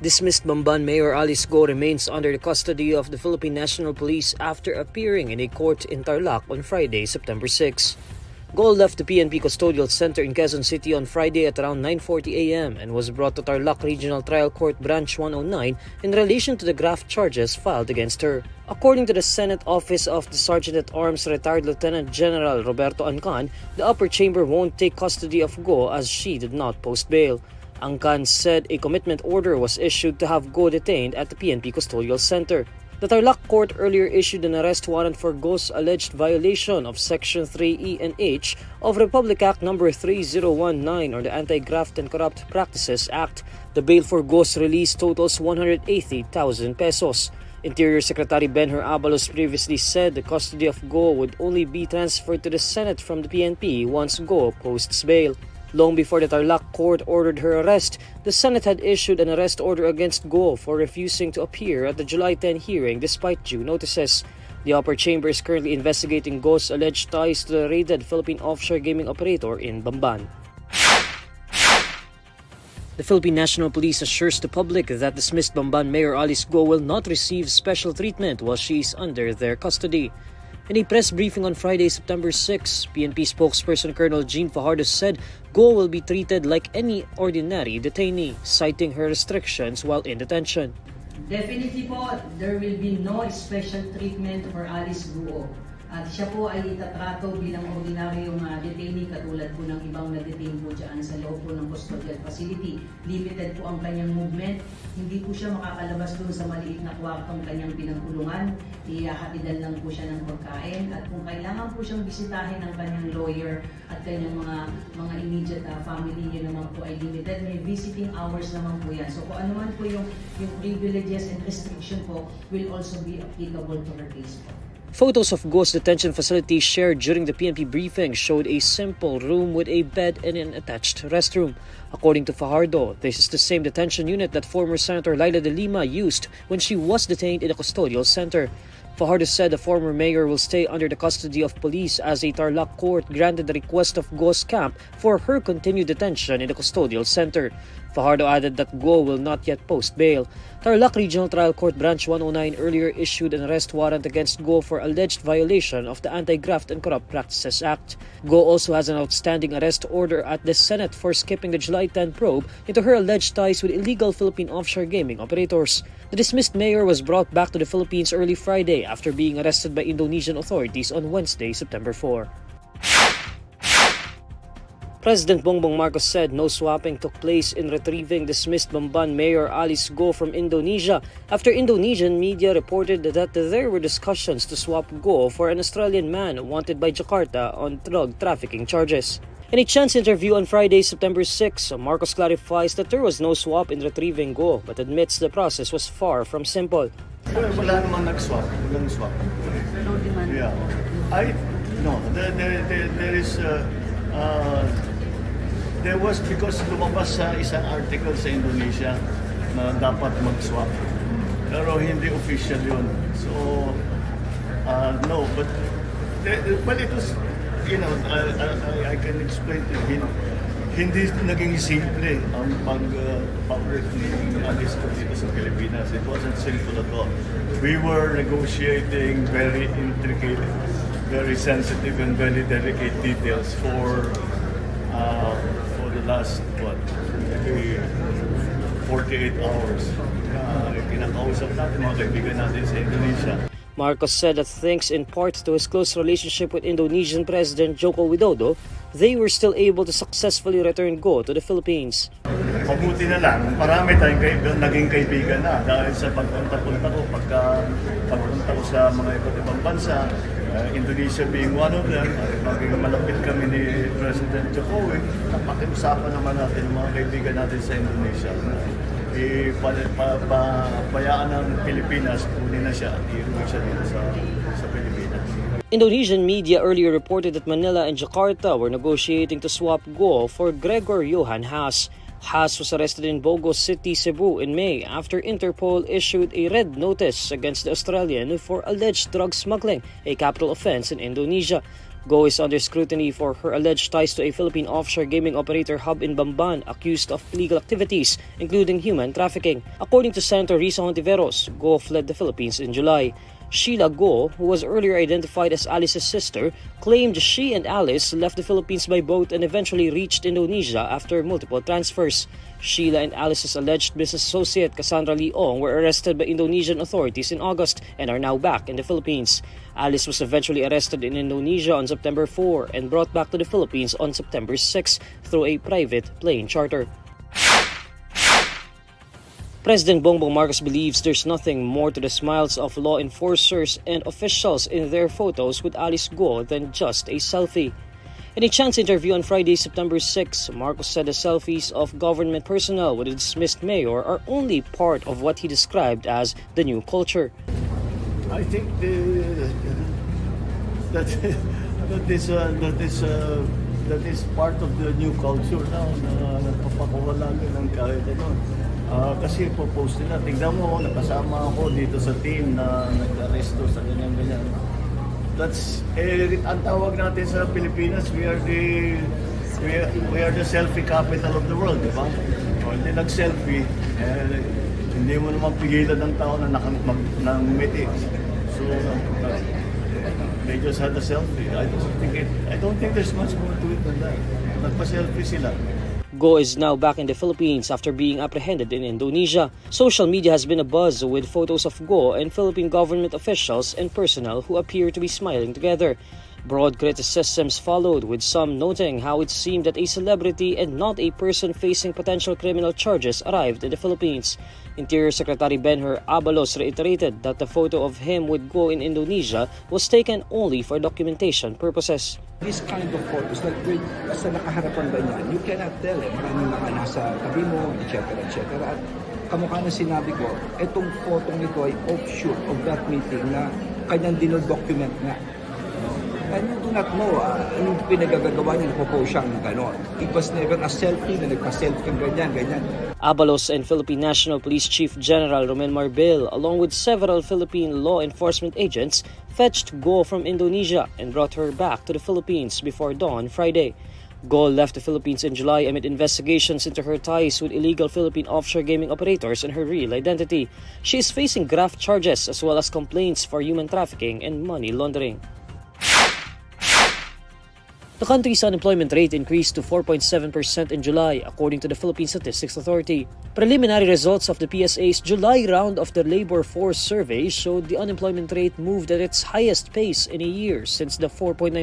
Dismissed Bamban Mayor Alice Guo remains under the custody of the Philippine National Police after appearing in a court in Tarlac on Friday, September 6. Guo left the PNP Custodial Center in Quezon City on Friday at around 9:40 a.m. and was brought to Tarlac Regional Trial Court Branch 109 in relation to the graft charges filed against her. According to the Senate Office of the Sergeant-at-Arms Retired Lieutenant General Roberto Ancan, the upper chamber won't take custody of Guo as she did not post bail. Ancan said a commitment order was issued to have Guo detained at the PNP Custodial Center. The Tarlac court earlier issued an arrest warrant for Guo's alleged violation of Section 3E and H of Republic Act No. 3019 or the Anti-Graft and Corrupt Practices Act. The bail for Guo's release totals 180,000 pesos. Interior Secretary Benhur Abalos previously said the custody of Guo would only be transferred to the Senate from the PNP once Guo posts bail. Long before the Tarlac court ordered her arrest, the Senate had issued an arrest order against Guo for refusing to appear at the July 10 hearing despite due notices. The upper chamber is currently investigating Guo's alleged ties to the raided Philippine offshore gaming operator in Bamban. The Philippine National Police assures the public that dismissed Bamban Mayor Alice Guo will not receive special treatment while she is under their custody. In a press briefing on Friday, September 6, PNP spokesperson Colonel Jean Fajardo said Guo will be treated like any ordinary detainee, citing her restrictions while in detention. Definitely po, there will be no special treatment for Alice Guo. At siya po ay itatrato bilang ordinaryong detainee katulad po ng ibang na-detain po dyan sa loob po ng custodial facility. Limited po ang kanyang movement. Hindi po siya makakalabas doon sa maliit na kwartong kanyang pinagkulungan. Ihahatidan lang po siya ng pagkain. At kung kailangan po siyang bisitahin ng kanyang lawyer at kanyang mga immediate family, yun naman po ay limited. May visiting hours naman po yan. So kung ano man po yung privileges and restriction po will also be applicable to her case po. Photos of Guo's detention facility shared during the PNP briefing showed a simple room with a bed and an attached restroom. According to Fajardo, this is the same detention unit that former Senator Laila de Lima used when she was detained in a custodial center. Fajardo said the former mayor will stay under the custody of police as a Tarlac court granted the request of Guo's camp for her continued detention in the custodial center. Fajardo added that Guo will not yet post bail. Tarlac Regional Trial Court Branch 109 earlier issued an arrest warrant against Guo for alleged violation of the Anti-Graft and Corrupt Practices Act. Guo also has an outstanding arrest order at the Senate for skipping the July 10 probe into her alleged ties with illegal Philippine offshore gaming operators. The dismissed mayor was brought back to the Philippines early Friday after being arrested by Indonesian authorities on Wednesday, September 4. President Bongbong Marcos said no swapping took place in retrieving dismissed Bamban Mayor Alice Guo from Indonesia after Indonesian media reported that there were discussions to swap Guo for an Australian man wanted by Jakarta on drug trafficking charges. In a chance interview on Friday, September 6, Marcos clarifies that there was no swap in retrieving Guo but admits the process was far from simple. Wala naman nag-swap. Walang swap. No demand. Yeah. There is there was because lumabas sa isang article sa Indonesia na dapat mag-swap. Pero hindi official yun. So, no, but it was, I can explain to him, hindi naging simple ang pag-public ni Alice Guo dito sa Pilipinas. It wasn't simple at all. We were negotiating very intricate, very sensitive and very delicate details for the last, maybe 48 hours. Kinakausap natin mga kaibigan natin sa Indonesia. Marcos said that thanks in part to his close relationship with Indonesian President Joko Widodo, they were still able to successfully return Guo to the Philippines. Mabuti na lang, marami tayong naging kaibigan na dahil sa pagpunta ko, pagpunta ko sa mga iba't ibang bansa, Indonesia being one of them, maging malapit kami ni President Joko, napakiusapan naman natin ang mga kaibigan natin sa Indonesia. Bayaan ng Pilipinas, kunin na siya at iuwi siya dito sa Pilipinas. Indonesian media earlier reported that Manila and Jakarta were negotiating to swap Guo for Gregor Johan Haas. Haas was arrested in Bogo City, Cebu in May after Interpol issued a red notice against the Australian for alleged drug smuggling, a capital offense in Indonesia. Guo is under scrutiny for her alleged ties to a Philippine offshore gaming operator hub in Bamban accused of illegal activities, including human trafficking. According to Senator Risa Hontiveros, Guo fled the Philippines in July. Sheila Guo, who was earlier identified as Alice's sister, claimed she and Alice left the Philippines by boat and eventually reached Indonesia after multiple transfers. Sheila and Alice's alleged business associate Cassandra Leong were arrested by Indonesian authorities in August and are now back in the Philippines. Alice was eventually arrested in Indonesia on September 4 and brought back to the Philippines on September 6 through a private plane charter. President Bongbong Marcos believes there's nothing more to the smiles of law enforcers and officials in their photos with Alice Guo than just a selfie. In a chance interview on Friday, September 6, Marcos said the selfies of government personnel with a dismissed mayor are only part of what he described as the new culture. I think that is part of the new culture now na nagpapakuha lagi ng kahit ano. Kasi po-post nila, tignan mo, nakasama ako dito sa team na nag-aresto sa ganyan-ganyan. That's, ang tawag natin sa Pilipinas, we are the selfie capital of the world, di ba? O, hindi nag-selfie, hindi mo naman pigilan ng tao na ngumiti. So, they just had a selfie. I don't think there's much more to it than that. Nagpa-selfie sila. Guo is now back in the Philippines after being apprehended in Indonesia. Social media has been abuzz with photos of Guo and Philippine government officials and personnel who appear to be smiling together. Broad criticisms followed, with some noting how it seemed that a celebrity and not a person facing potential criminal charges arrived in the Philippines. Interior Secretary Benher Abalos reiterated that the photo of him with Guo in Indonesia was taken only for documentation purposes. This kind of photos, like basta nakaharapan ba niyan, you cannot tell maraming mga nasa tabi mo, etc. At kamukha na sinabi ko, itong photong ito ay offshoot of that meeting na kanyang dinodocument nga. And you do not know yung pinagagagawa niya, nagpo-post siyang gano'n. It was never a selfie na nagpa-selfie ganyan. Abalos and Philippine National Police Chief General Romel Marbil, along with several Philippine law enforcement agents, fetched Guo from Indonesia and brought her back to the Philippines before dawn Friday. Guo left the Philippines in July amid investigations into her ties with illegal Philippine offshore gaming operators and her real identity. She is facing graft charges as well as complaints for human trafficking and money laundering. The country's unemployment rate increased to 4.7% in July, according to the Philippine Statistics Authority. Preliminary results of the PSA's July round of the labor force survey showed the unemployment rate moved at its highest pace in a year since the 4.9%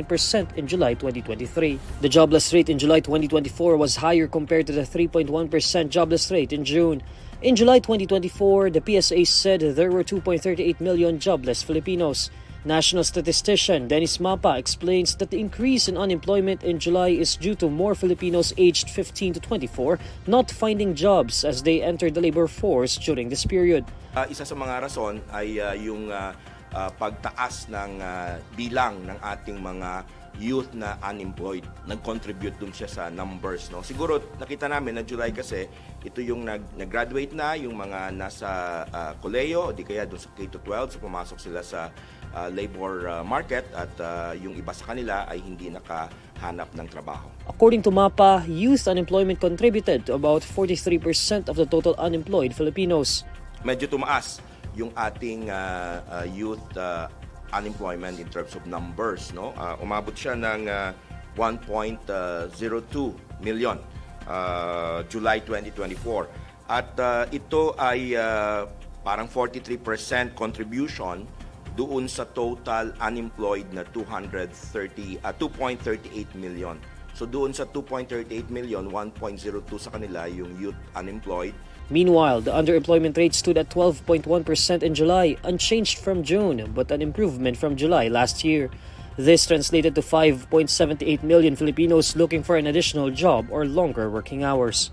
in July 2023. The jobless rate in July 2024 was higher compared to the 3.1% jobless rate in June. In July 2024, the PSA said there were 2.38 million jobless Filipinos. National statistician Dennis Mapa explains that the increase in unemployment in July is due to more Filipinos aged 15 to 24 not finding jobs as they entered the labor force during this period. Isa sa mga rason ay yung pagtaas ng bilang ng ating mga youth na unemployed. Nag-contribute dun siya sa numbers. No? Siguro nakita namin na July kasi ito yung nag-graduate na, yung mga nasa koleyo, di kaya dun sa K-12, so pumasok sila sa labor market at yung iba sa kanila ay hindi nakahanap ng trabaho. According to MAPA, youth unemployment contributed to about 43% of the total unemployed Filipinos. Medyo tumaas yung ating youth unemployment in terms of numbers. No? Umabot siya ng 1.02 million July 2024. At ito ay parang 43% contribution doon sa total unemployed na 2.38 million. So doon sa 2.38 million, 1.02 sa kanila yung youth unemployed. Meanwhile, the underemployment rate stood at 12.1% in July, unchanged from June, but an improvement from July last year. This translated to 5.78 million Filipinos looking for an additional job or longer working hours.